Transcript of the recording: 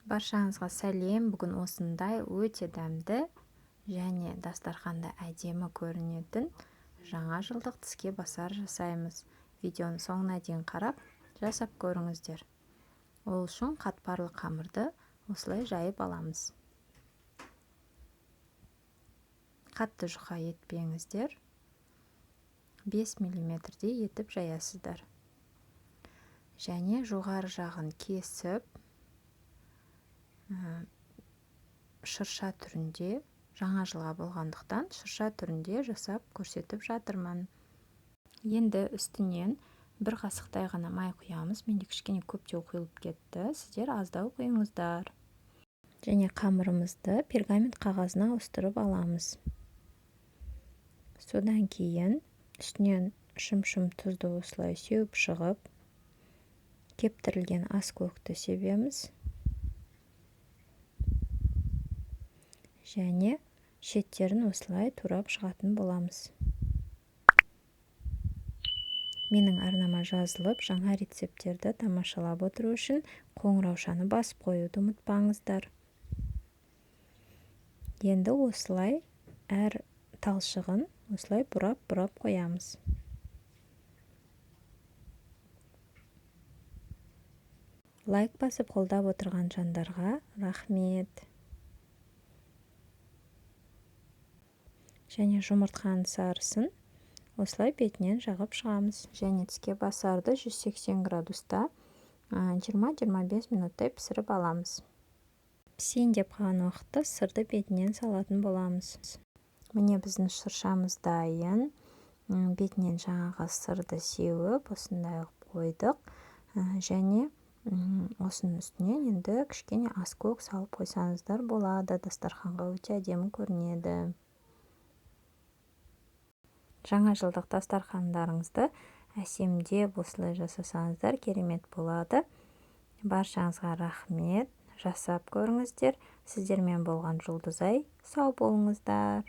Баршаңызға сәлем. Бүгін осындай өте дәмді және дастарханда әдемі көрінетін жаңа жылдық тіске басар жасаймыз. Видеоны соңына дейін қарап, жасап көріңіздер. Ол үшін қатпарлы қамырды осылай жайып аламыз. Қатты жұқа етпеңіздер. 5 мм-дей етіп жаясыздар. Және жоғары жағын кесіп, шырша түрінде, жаңа жылға болғандықтан шырша түрінде жасап көрсетіп жатырмын. Енді үстінен бір қасықтай ғана май құямыз. Менде кішкене көптеу құйылып кетті. Сіздер аздау құйыңыздар. Және қамырымызды пергамент қағазына ауыстырып аламыз. Содан кейін үстінен шым-шым тұзды осылай сеуіп шығып, кептірілген аскөкті себеміз. Және шеттерін осылай турап шығатын боламыз. Менің арнама жазылып, жаңа рецепттерді тамашалап отыру үшін қоңыраушаны басып қоюды ұмытпаңыздар. Енді осылай әр талшығын осылай бұрап қоямыз. Лайк басып қолдап отырған жандарға рахмет. Және жұмыртқаның сарысын осылай бетінен жағып шығамыз. Және тіске басарды 180 градуста 20-25 минуттай пісіріп аламыз. Пісейін деп қалған уақытта сырды бетінен салатын боламыз. Міне біздің шыршамыз дайын. Бетінен жаңағы сырды сеуіп, осындай қойдық. Және осының үстінен енді кішкене аскөк салып қойсаңыздар болады. Дастарханға өте әдемі көрінеді. Жаңа жылдық дастархандарыңызды әсемдеп осылай жасасаңыздар керемет болады. Баршаңызға рахмет. Жасап көріңіздер. Сіздермен болған Жұлдызай. Сау болыңыздар.